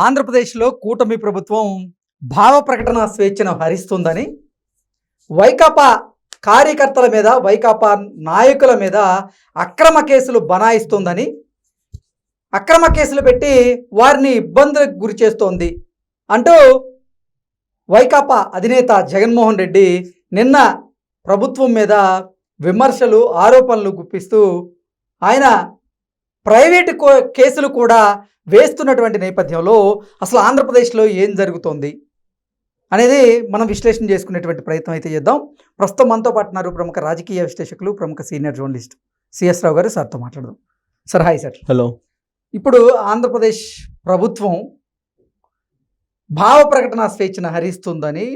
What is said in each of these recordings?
ఆంధ్రప్రదేశ్లో కూటమి ప్రభుత్వం భావ ప్రకటన స్వేచ్ఛను హరిస్తుందని, వైకాపా కార్యకర్తల మీద, వైకాపా నాయకుల మీద అక్రమ కేసులు బనాయిస్తోందని, అక్రమ కేసులు పెట్టి వారిని ఇబ్బందులకు గురి చేస్తోంది అంటూ వైకాపా అధినేత జగన్మోహన్ రెడ్డి నిన్న ప్రభుత్వం మీద విమర్శలు, ఆరోపణలు గుప్పిస్తూ ఆయన ప్రైవేటు కేసులు కూడా వేస్తున్నటువంటి నేపథ్యంలో అసలు ఆంధ్రప్రదేశ్లో ఏం జరుగుతోంది అనేది మనం విశ్లేషణ చేసుకునేటువంటి ప్రయత్నం అయితే చేద్దాం. ప్రస్తుతం మనతో పాటు ఉన్నారు ప్రముఖ రాజకీయ విశ్లేషకులు, ప్రముఖ సీనియర్ జర్నలిస్ట్ సిఎస్ రావు గారు. సార్తో మాట్లాడదాం. Sir, hi sir. హలో. ఇప్పుడు ఆంధ్రప్రదేశ్ ప్రభుత్వం భావ ప్రకటన స్వేచ్ఛను హరిస్తుందని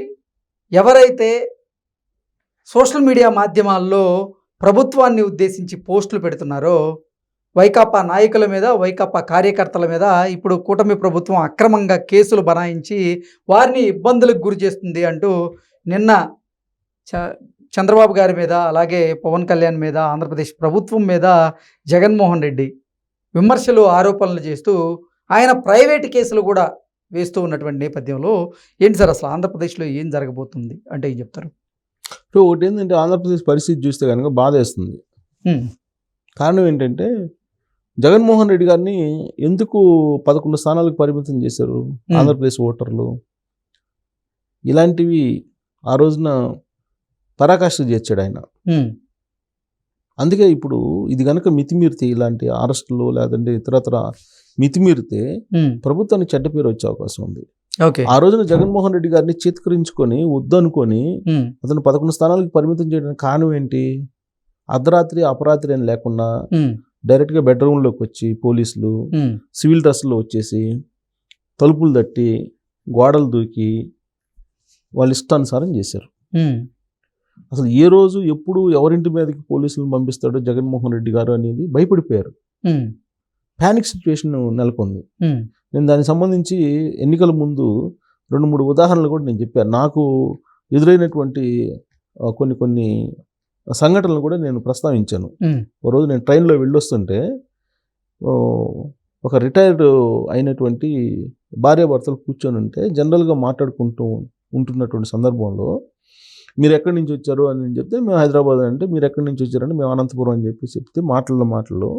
ఎవరైతే సోషల్ మీడియా మాధ్యమాల్లో ప్రభుత్వాన్ని ఉద్దేశించి పోస్టులు పెడుతున్నారో, వైకాపా నాయకుల మీద, వైకాపా కార్యకర్తల మీద ఇప్పుడు కూటమి ప్రభుత్వం అక్రమంగా కేసులు బనాయించి వారిని ఇబ్బందులకు గురి చేస్తుంది అంటూ నిన్న చంద్రబాబు గారి మీద, అలాగే పవన్ కళ్యాణ్ మీద, ఆంధ్రప్రదేశ్ ప్రభుత్వం మీద జగన్మోహన్ రెడ్డి విమర్శలు, ఆరోపణలు చేస్తూ ఆయన ప్రైవేటు కేసులు కూడా వేస్తూ ఉన్నటువంటి నేపథ్యంలో ఏంటి సార్ అసలు ఆంధ్రప్రదేశ్లో ఏం జరగబోతుంది అంటే ఏం చెప్తారు? ఇప్పుడు ఒకటి ఏంటంటే, ఆంధ్రప్రదేశ్ పరిస్థితి చూస్తే కనుక బాధ వేస్తుంది. కారణం ఏంటంటే, జగన్మోహన్ రెడ్డి గారిని ఎందుకు 11 స్థానాలకు పరిమితం చేశారు ఆంధ్రప్రదేశ్ ఓటర్లు? ఇలాంటివి ఆ రోజున పరాకాష్ఠ చేర్చాడు ఆయన. అందుకే ఇప్పుడు ఇది కనుక మితిమీరితే, ఇలాంటి అరెస్టులు లేదంటే ఇతరత్ర మితిమీరితే ప్రభుత్వానికి చెడ్డ పేరు వచ్చే అవకాశం ఉంది. ఆ రోజున జగన్మోహన్ రెడ్డి గారిని చేత్కరించుకొని వద్దనుకొని అతను 11 స్థానాలకు పరిమితం చేయడానికి కారణం ఏంటి? అర్ధరాత్రి అపరాత్రి అని లేకుండా డైరెక్ట్గా బెడ్రూమ్లోకి వచ్చి పోలీసులు సివిల్ డ్రెస్లో వచ్చేసి తలుపులు తట్టి గోడలు దూకి వాళ్ళు ఇష్టానుసారం చేశారు. అసలు ఏ రోజు ఎప్పుడు ఎవరింటి మీదకి పోలీసులను పంపిస్తాడో జగన్మోహన్ రెడ్డి గారు అనేది భయపడిపోయారు. ప్యానిక్ సిచ్యువేషన్ నెలకొంది. నేను దానికి సంబంధించి ఎన్నికల ముందు 2-3 ఉదాహరణలు కూడా నేను చెప్పాను. నాకు ఎదురైనటువంటి కొన్ని సంఘటనలు కూడా నేను ప్రస్తావించాను. ఓ రోజు నేను ట్రైన్లో వెళ్ళొస్తుంటే ఒక రిటైర్డ్ అయినటువంటి భార్యాభర్తలు కూర్చొని ఉంటే జనరల్గా మాట్లాడుకుంటూ ఉంటున్నటువంటి సందర్భంలో, మీరు ఎక్కడి నుంచి వచ్చారు అని నేను చెప్తే, మేము హైదరాబాద్ అంటే, మీరు ఎక్కడి నుంచి వచ్చారంటే మేము అనంతపురం అని చెప్పి చెప్తే, మాటలు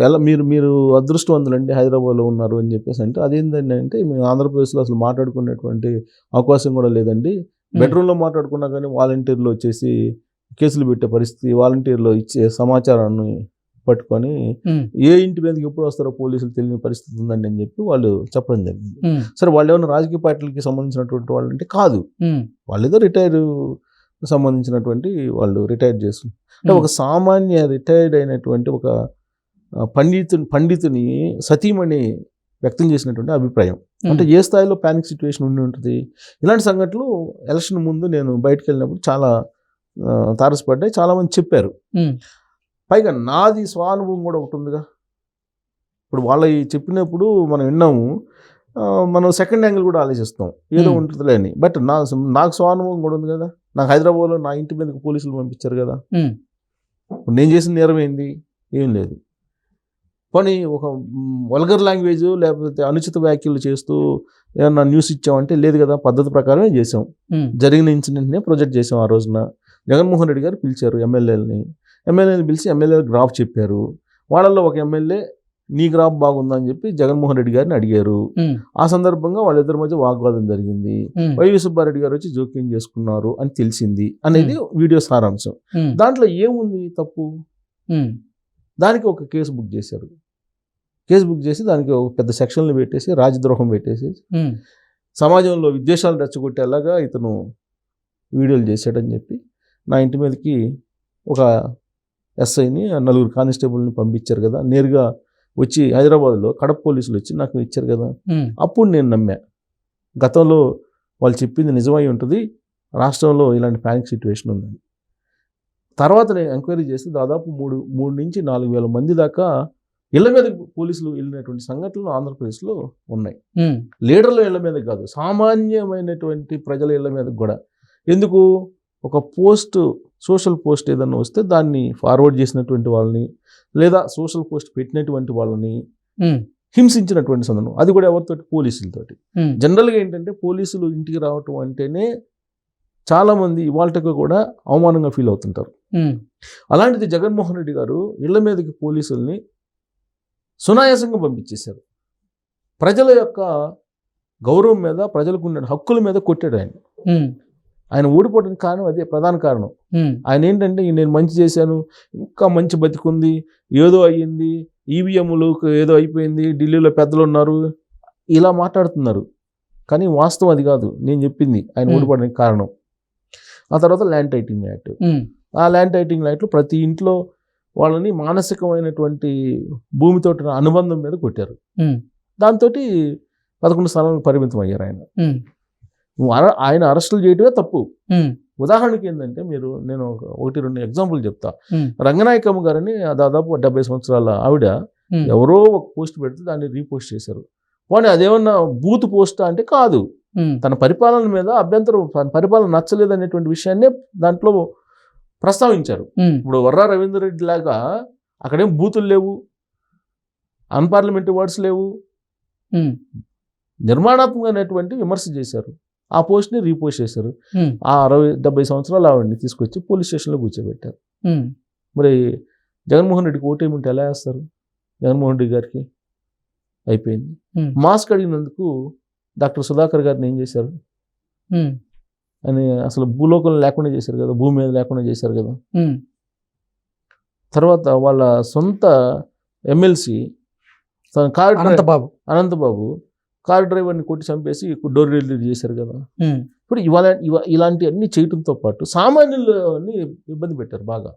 ఎలా మీరు అదృష్టవంతులండి హైదరాబాద్లో ఉన్నారు అని చెప్పేసి అంటే, అదేంటండి అంటే, మేము ఆంధ్రప్రదేశ్లో అసలు మాట్లాడుకునేటువంటి అవకాశం కూడా లేదండి. బెడ్రూమ్లో మాట్లాడుకున్నా కానీ వాలంటీర్లు వచ్చేసి కేసులు పెట్టే పరిస్థితి, వాలంటీర్లు ఇచ్చే సమాచారాన్ని పట్టుకొని ఏ ఇంటి మీదకి ఎప్పుడు వస్తారో పోలీసులు తెలియని పరిస్థితి ఉందండి అని చెప్పి వాళ్ళు చెప్పడం జరిగింది. సరే, వాళ్ళు ఏమైనా రాజకీయ పార్టీలకి సంబంధించినటువంటి వాళ్ళు అంటే కాదు, వాళ్ళు ఏదో రిటైర్ సంబంధించినటువంటి వాళ్ళు రిటైర్ చేస్తున్నారు. అంటే ఒక సామాన్య రిటైర్డ్ అయినటువంటి ఒక పండితుని సతీమణి వ్యక్తం చేసినటువంటి అభిప్రాయం. అంటే ఏ స్థాయిలో ప్యానిక్ సిచ్యువేషన్ ఉండి ఉంటుంది. ఇలాంటి సంఘటనలు ఎలక్షన్ ముందు నేను బయటకు వెళ్ళినప్పుడు చాలా తారసపడ్డాయి, చాలామంది చెప్పారు. పైగా నాది స్వానుభవం కూడా ఒకటి ఉందిగా. ఇప్పుడు వాళ్ళ చెప్పినప్పుడు మనం విన్నాము, మనం సెకండ్ యాంగిల్ కూడా ఆలోచిస్తాం, ఏదో ఉంటుందిలే అని. బట్ నాకు స్వానుభవం కూడా ఉంది కదా. నాకు హైదరాబాద్లో నా ఇంటి మీదకి పోలీసులు పంపించారు కదా. నేను చేసిన నేరం ఏంది? ఏం లేదు. కానీ ఒక వల్గర్ లాంగ్వేజ్ లేకపోతే అనుచిత వ్యాఖ్యలు చేస్తూ ఏమన్నా న్యూస్ ఇచ్చామంటే లేదు కదా, పద్ధతి ప్రకారమే చేసాం. జరిగిన ఇన్సిడెంట్నే ప్రొజెక్ట్ చేసాం. ఆ రోజున జగన్మోహన్ రెడ్డి గారు పిలిచారు ఎమ్మెల్యేలని పిలిచి ఎమ్మెల్యేలు గ్రాఫ్ చెప్పారు. వాళ్ళల్లో ఒక ఎమ్మెల్యే నీ గ్రాఫ్ బాగుందని చెప్పి జగన్మోహన్ రెడ్డి గారిని అడిగారు. ఆ సందర్భంగా వాళ్ళిద్దరి మధ్య వాగ్వాదం జరిగింది. వైవి సుబ్బారెడ్డి గారు వచ్చి జోక్యం చేసుకున్నారు అని తెలిసింది అనేది వీడియో సారాంశం. దాంట్లో ఏముంది తప్పు? దానికి ఒక కేసు బుక్ చేశారు. కేసు బుక్ చేసి దానికి ఒక పెద్ద సెక్షన్లు పెట్టేసి రాజద్రోహం పెట్టేసి సమాజంలో విద్వేషాలు రెచ్చగొట్టేలాగా ఇతను వీడియోలు చేశాడని చెప్పి నా ఇంటి మీదకి ఒక ఎస్ఐని, 4 కానిస్టేబుల్ని పంపించారు కదా. నేరుగా వచ్చి హైదరాబాద్లో కడప పోలీసులు వచ్చి నాకు ఇచ్చారు కదా. అప్పుడు నేను నమ్మా, గతంలో వాళ్ళు చెప్పింది నిజమై ఉంటుంది, రాష్ట్రంలో ఇలాంటి ప్యానిక్ సిచ్యువేషన్ ఉందని. తర్వాత నేను ఎంక్వైరీ చేస్తే దాదాపు 3 నుంచి 4 వేల మంది దాకా ఇళ్ల మీద పోలీసులు వెళ్ళినటువంటి సంఘటనలు ఆంధ్రప్రదేశ్లో ఉన్నాయి. లీడర్ల ఇళ్ల మీద కాదు, సామాన్యమైనటువంటి ప్రజల ఇళ్ల మీద కూడా. ఎందుకు? ఒక సోషల్ పోస్ట్ ఏదన్నా వస్తే దాన్ని ఫార్వర్డ్ చేసినటువంటి వాళ్ళని, లేదా సోషల్ పోస్ట్ పెట్టినటువంటి వాళ్ళని హింసించినటువంటి సందర్భం, అది కూడా ఎవరితోటి? పోలీసులతోటి. జనరల్గా ఏంటంటే పోలీసులు ఇంటికి రావటం అంటేనే చాలామంది ఇవాళకి కూడా అవమానంగా ఫీల్ అవుతుంటారు. అలాంటిది జగన్మోహన్ రెడ్డి గారు ఇళ్ల మీదకి పోలీసుల్ని సునాయాసంగా పంపించేశారు. ప్రజల యొక్క గౌరవం మీద, ప్రజలకు ఉన్న హక్కుల మీద కొట్టాడు ఆయన. ఆయన ఓడిపోవడానికి కారణం అదే ప్రధాన కారణం. ఆయన ఏంటంటే నేను మంచి చేశాను, ఇంకా మంచి బతికుంది, ఏదో అయ్యింది, ఈవీఎంలు ఏదో అయిపోయింది, ఢిల్లీలో పెద్దలు ఉన్నారు, ఇలా మాట్లాడుతున్నారు. కానీ వాస్తవం అది కాదు నేను చెప్పింది. ఆయన ఓడిపోవడానికి కారణం ఆ తర్వాత ల్యాండ్ టైటింగ్ యాక్ట్. ఆ ల్యాండ్ టైటింగ్ యాక్ట్లో ప్రతి ఇంట్లో వాళ్ళని మానసికమైనటువంటి భూమితో అనుబంధం మీద కొట్టారు. దాంతో 11 స్థానాలకు పరిమితం అయ్యారు ఆయన. ఆయన అరెస్టులు చేయటమే తప్పు. ఉదాహరణకి ఏంటంటే నేను 1-2 ఎగ్జాంపుల్ చెప్తా. రంగనాయకమ్మ గారని దాదాపు 70 సంవత్సరాల ఆవిడ ఎవరో ఒక పోస్ట్ పెడితే దాన్ని రీపోస్ట్ చేశారు. కానీ అదేమన్నా బూత్ పోస్ట్ అంటే కాదు, తన పరిపాలన మీద అభ్యంతరం, తన పరిపాలన నచ్చలేదు అనేటువంటి విషయాన్నే దాంట్లో ప్రస్తావించారు. ఇప్పుడు వర్రా రవీందర్ రెడ్డి లాగా అక్కడేం బూతులు లేవు, అన్పార్లమెంటరీ వర్డ్స్ లేవు, నిర్మాణాత్మకమైనటువంటి విమర్శ చేశారు. ఆ పోస్ట్ని రీపోస్ట్ చేశారు. ఆ 60-70 సంవత్సరాలు ఆవిడని తీసుకొచ్చి పోలీస్ స్టేషన్లో కూర్చోబెట్టారు. మరి జగన్మోహన్ రెడ్డికి ఓటేమింటే ఎలా వేస్తారు? జగన్మోహన్ రెడ్డి గారికి అయిపోయింది. మాస్క్ అడిగినందుకు డాక్టర్ సుధాకర్ గారిని ఏం చేశారు అని అసలు భూలోకం లేకుండా చేశారు కదా, భూమి మీద లేకుండా చేశారు కదా. తర్వాత వాళ్ళ సొంత ఎమ్మెల్సీ అనంతబాబు కారు డ్రైవర్ని కొట్టి చంపేసి డోర్ డెలివరీ చేశారు కదా. ఇప్పుడు ఇలాంటి అన్ని చేయటంతో పాటు సామాన్యులని ఇబ్బంది పెట్టారు బాగా.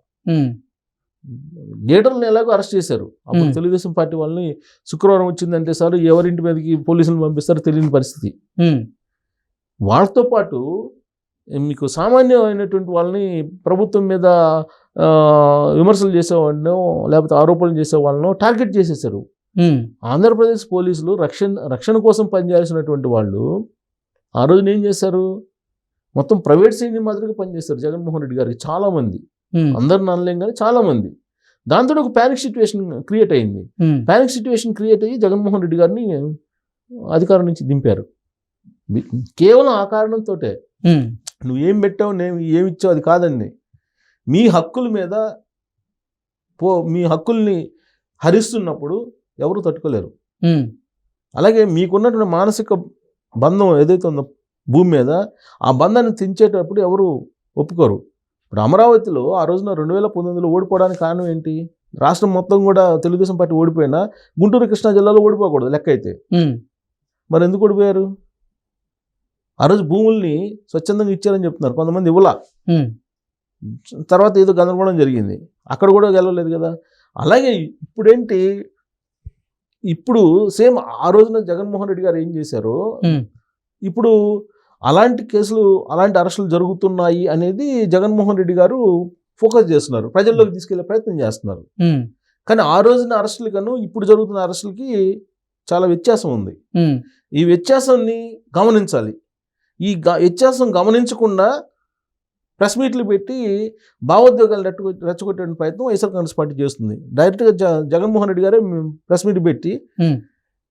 లీడర్లను ఎలాగో అరెస్ట్ చేశారు. అప్పుడు తెలుగుదేశం పార్టీ వాళ్ళని శుక్రవారం వచ్చిందంటే సార్ ఎవరింటి మీదకి పోలీసులు పంపిస్తారో తెలియని పరిస్థితి. వాళ్ళతో పాటు మీకు సామాన్యమైనటువంటి వాళ్ళని ప్రభుత్వం మీద విమర్శలు చేసేవాళ్ళనో లేకపోతే ఆరోపణలు చేసే వాళ్ళనో టార్గెట్ చేసేసారు. ఆంధ్రప్రదేశ్ పోలీసులు రక్షణ కోసం పనిచేయాల్సినటువంటి వాళ్ళు ఆ రోజున ఏం చేశారు? మొత్తం ప్రైవేట్ సైన్యం మాదిరిగా పనిచేస్తారు జగన్మోహన్ రెడ్డి గారికి. చాలామంది, అందరిని అనలేం కానీ చాలామంది. దాంతో ఒక ప్యానిక్ సిచ్యువేషన్ క్రియేట్ అయింది. ప్యానిక్ సిచ్యువేషన్ క్రియేట్ అయ్యి జగన్మోహన్ రెడ్డి గారిని అధికారం నుంచి దింపారు. కేవలం ఆ కారణంతో నువ్వేం పెట్టావు, నేను ఏమి ఇచ్చావు అది కాదండి. మీ హక్కుల మీద మీ హక్కుల్ని హరిస్తున్నప్పుడు ఎవరు తట్టుకోలేరు. అలాగే మీకున్నటువంటి మానసిక బంధం ఏదైతే ఉందో భూమి మీద, ఆ బంధాన్ని తెంచేటప్పుడు ఎవరు ఒప్పుకోరు. ఇప్పుడు అమరావతిలో ఆ రోజున 2019లో ఓడిపోవడానికి కారణం ఏంటి? రాష్ట్రం మొత్తం కూడా తెలుగుదేశం పార్టీ ఓడిపోయినా గుంటూరు కృష్ణా జిల్లాలో ఓడిపోకూడదు లెక్క అయితే. మరి ఎందుకు ఓడిపోయారు? ఆ రోజు భూముల్ని స్వచ్ఛందంగా ఇచ్చారని చెప్తున్నారు, కొంతమంది ఇవ్వలా. తర్వాత ఏదో గందరగోళం జరిగింది, అక్కడ కూడా గెలవలేదు కదా. అలాగే ఇప్పుడేంటి, ఇప్పుడు సేమ్ ఆ రోజున జగన్మోహన్ రెడ్డి గారు ఏం చేశారో ఇప్పుడు అలాంటి కేసులు, అలాంటి అరెస్టులు జరుగుతున్నాయి అనేది జగన్మోహన్ రెడ్డి గారు ఫోకస్ చేస్తున్నారు, ప్రజల్లోకి తీసుకెళ్లే ప్రయత్నం చేస్తున్నారు. కానీ ఆ రోజున అరెస్టులు కన్నా ఇప్పుడు జరుగుతున్న అరెస్టులకి చాలా వ్యత్యాసం ఉంది. ఈ వ్యత్యాసాన్ని గమనించాలి. ఈ వ్యత్యాసం గమనించకుండా ప్రెస్ మీట్లు పెట్టి భావోద్వేగాలు రెచ్చగొట్టే ప్రయత్నం వైఎస్ఆర్ కాంగ్రెస్ పార్టీ చేస్తుంది. డైరెక్ట్గా జగన్మోహన్ రెడ్డి గారే ప్రెస్ మీట్ పెట్టి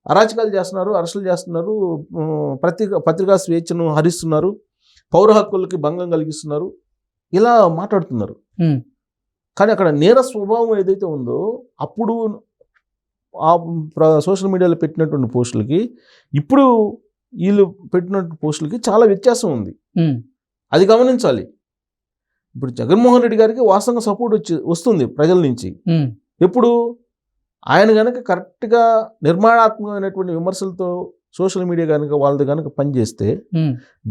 అరాచకాలు చేస్తున్నారు, అరెస్టులు చేస్తున్నారు, పత్రికా స్వేచ్ఛను హరిస్తున్నారు, పౌర హక్కులకి భంగం కలిగిస్తున్నారు, ఇలా మాట్లాడుతున్నారు. కానీ అక్కడ నేర స్వభావం ఏదైతే ఉందో అప్పుడు ఆ సోషల్ మీడియాలో పెట్టినటువంటి పోస్టులకి ఇప్పుడు వీళ్ళు పెట్టినటువంటి పోస్టులకి చాలా వ్యత్యాసం ఉంది. అది గమనించాలి. ఇప్పుడు జగన్మోహన్ రెడ్డి గారికి వాస్తవంగా సపోర్ట్ వస్తుంది ప్రజల నుంచి. ఎప్పుడు ఆయన కనుక కరెక్ట్గా నిర్మాణాత్మకమైనటువంటి విమర్శలతో సోషల్ మీడియా కనుక వాళ్ళది కనుక పనిచేస్తే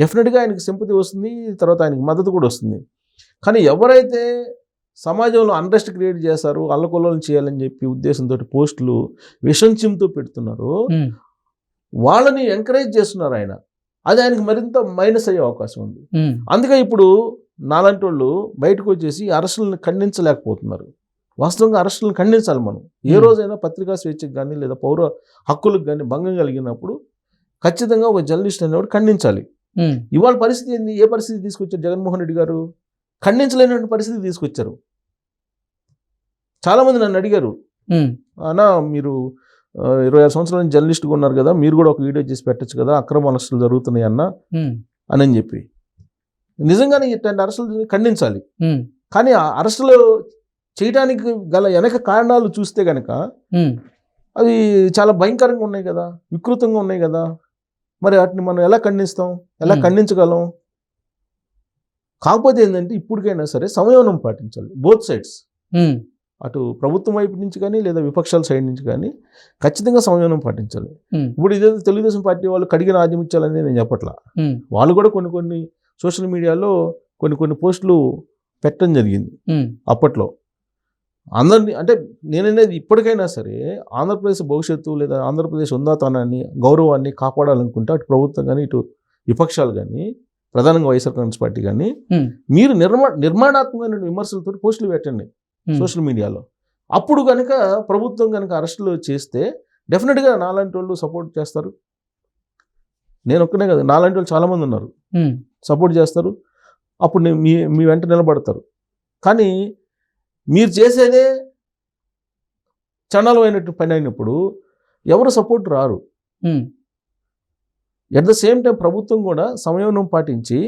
డెఫినెట్గా ఆయనకి సింపతి వస్తుంది, తర్వాత ఆయనకి మద్దతు కూడా వస్తుంది. కానీ ఎవరైతే సమాజంలో అన్రెస్ట్ క్రియేట్ చేశారు, అల్లకొల్లను చేయాలని చెప్పి ఉద్దేశంతో పోస్టులు విషం చిమ్తో పెడుతున్నారో వాళ్ళని ఎంకరేజ్ చేస్తున్నారు ఆయన. అది ఆయనకి మరింత మైనస్ అయ్యే అవకాశం ఉంది. అందుకే ఇప్పుడు నాలాంటి వాళ్ళు బయటకు వచ్చేసి అరెస్టులను ఖండించలేకపోతున్నారు. వాస్తవంగా అరెస్టులను ఖండించాలి మనం. ఏ రోజైనా పత్రికా స్వేచ్ఛకు కానీ లేదా పౌర హక్కులకు కానీ భంగం కలిగినప్పుడు ఖచ్చితంగా ఒక జర్నలిస్ట్ అనేవాడు ఖండించాలి. ఇవాళ పరిస్థితి ఏంది? ఏ పరిస్థితి తీసుకొచ్చారు జగన్మోహన్ రెడ్డి గారు? ఖండించలేనటువంటి పరిస్థితి తీసుకొచ్చారు. చాలామంది నన్ను అడిగారు, అన్నా మీరు 26 సంవత్సరాల నుంచి జర్నలిస్ట్గా ఉన్నారు కదా, మీరు కూడా ఒక వీడియో చేసి పెట్టచ్చు కదా, అక్రమ అరెస్టులు జరుగుతున్నాయి అన్న అని చెప్పి. నిజంగానే ఇట్లాంటి అరెస్టులు ఖండించాలి. కానీ ఆ అరెస్టులు చేయడానికి గల వెనక కారణాలు చూస్తే కనుక అవి చాలా భయంకరంగా ఉన్నాయి కదా, వికృతంగా ఉన్నాయి కదా. మరి వాటిని మనం ఎలా ఖండిస్తాం, ఎలా ఖండించగలం? కాకపోతే ఏంటంటే ఇప్పటికైనా సరే సంయమనం పాటించాలి, బోత్ సైడ్స్. అటు ప్రభుత్వం వైపు నుంచి కానీ లేదా విపక్షాల సైడ్ నుంచి కానీ ఖచ్చితంగా సంయమనం పాటించాలి. ఇప్పుడు ఇదే తెలుగుదేశం పార్టీ వాళ్ళు కడిగిన ఆదిమించాలని నేను చెప్పట్లా. వాళ్ళు కూడా కొన్ని సోషల్ మీడియాలో కొన్ని పోస్టులు పెట్టడం జరిగింది అప్పట్లో. అందరినీ అంటే నేననేది ఇప్పటికైనా సరే ఆంధ్రప్రదేశ్ భవిష్యత్తు లేదా ఆంధ్రప్రదేశ్ ఉందాతనాన్ని గౌరవాన్ని కాపాడాలనుకుంటే అటు ప్రభుత్వం కానీ ఇటు విపక్షాలు కానీ ప్రధానంగా వైఎస్ఆర్ కాంగ్రెస్ పార్టీ కానీ మీరు నిర్మాణాత్మకమైన విమర్శలతో పోస్టులు పెట్టండి సోషల్ మీడియాలో. అప్పుడు కనుక ప్రభుత్వం కనుక అరెస్టులు చేస్తే డెఫినెట్గా నాలాంటి వాళ్ళు సపోర్ట్ చేస్తారు. నేను ఒక్కనే కదా, నాలాంటి వాళ్ళు చాలామంది ఉన్నారు, సపోర్ట్ చేస్తారు. అప్పుడు మీ వెంట నిలబడతారు. కానీ మీరు చేసేదే చండాలమైనట్టు పని అయినప్పుడు ఎవరు సపోర్ట్ రారు. ఎట్ ద సేమ్ టైం ప్రభుత్వం కూడా సంయమనం పాటించి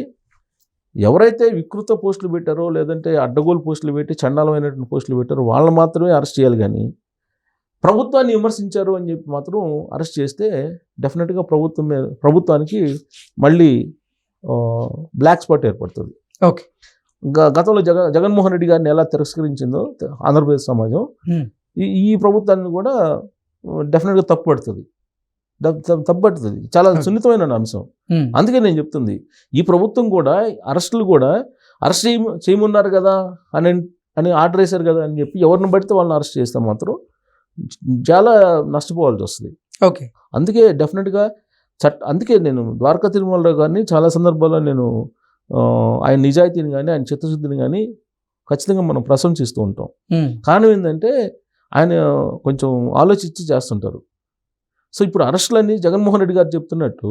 ఎవరైతే వికృత పోస్టులు పెట్టారో లేదంటే అడ్డగోలు పోస్టులు పెట్టి చండాలమైనటువంటి పోస్టులు పెట్టారో వాళ్ళని మాత్రమే అరెస్ట్ చేయాలి. కానీ ప్రభుత్వాన్ని విమర్శించారు అని చెప్పి మాత్రం అరెస్ట్ చేస్తే డెఫినెట్గా ప్రభుత్వానికి మళ్ళీ బ్లాక్ స్పాట్ ఏర్పడుతుంది. ఓకే, గతంలో జగన్మోహన్ రెడ్డి గారిని ఎలా తిరస్కరించిందో ఆంధ్రప్రదేశ్ సమాజం ఈ ప్రభుత్వాన్ని కూడా డెఫినెట్గా తప్పుపడుతుంది. చాలా సున్నితమైన అంశం. అందుకే నేను చెప్తుంది, ఈ ప్రభుత్వం కూడా అరెస్ట్ చేయమన్నారు కదా అని ఆర్డర్ వేశారు కదా అని చెప్పి ఎవరిని పడితే వాళ్ళని అరెస్ట్ చేస్తే మాత్రం చాలా నష్టపోవాల్సి వస్తుంది. ఓకే, అందుకే డెఫినెట్గా అందుకే నేను ద్వారకా తిరుమలరావు గారిని చాలా సందర్భాల్లో నేను ఆయన నిజాయితీని కానీ ఆయన చిత్తశుద్ధిని కానీ ఖచ్చితంగా మనం ప్రశంసిస్తూ ఉంటాం. కారణం ఏంటంటే ఆయన కొంచెం ఆలోచించి చేస్తుంటారు. సో ఇప్పుడు అరెస్టులన్నీ జగన్మోహన్ రెడ్డి గారు చెప్తున్నట్టు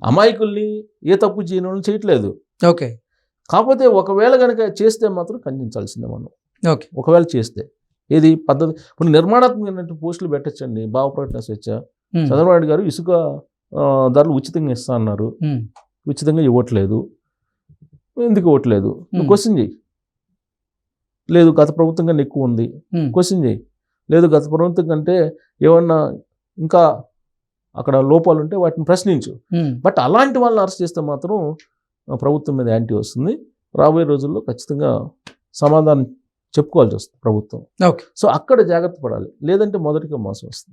అమాయకుల్ని ఏ తప్పు చేయని వాళ్ళని చేయట్లేదు. ఓకే, కాకపోతే ఒకవేళ కనుక చేస్తే మాత్రం ఖండించాల్సిందే మనం. ఓకే, ఒకవేళ చేస్తే ఏది పద్ధతి. ఇప్పుడు నిర్మాణాత్మకమైన పోస్టులు పెట్టచ్చండి. భావ ప్రకటన స్వేచ్ఛ. చంద్రబాబు నాయుడు గారు ఇసుక ధరలు ఉచితంగా ఇస్తా అన్నారు, ఉచితంగా ఇవ్వట్లేదు. ఎందుకు ఇవ్వట్లేదు? నువ్వు క్వశ్చన్ చేయి. లేదు గత ప్రభుత్వం కన్నా ఎక్కువ ఉంది, క్వశ్చన్ చేయి. లేదు గత ప్రభుత్వం కంటే ఏమన్నా ఇంకా అక్కడ లోపాలు ఉంటే వాటిని ప్రశ్నించు. బట్ అలాంటి వాళ్ళని అరెస్ట్ చేస్తే మాత్రం ప్రభుత్వం మీద యాంటీ వస్తుంది. రాబోయే రోజుల్లో ఖచ్చితంగా సమాధానం చెప్పుకోవాల్సి వస్తుంది ప్రభుత్వం. సో అక్కడ జాగ్రత్త పడాలి, లేదంటే మొదటిగా మోసం వస్తుంది.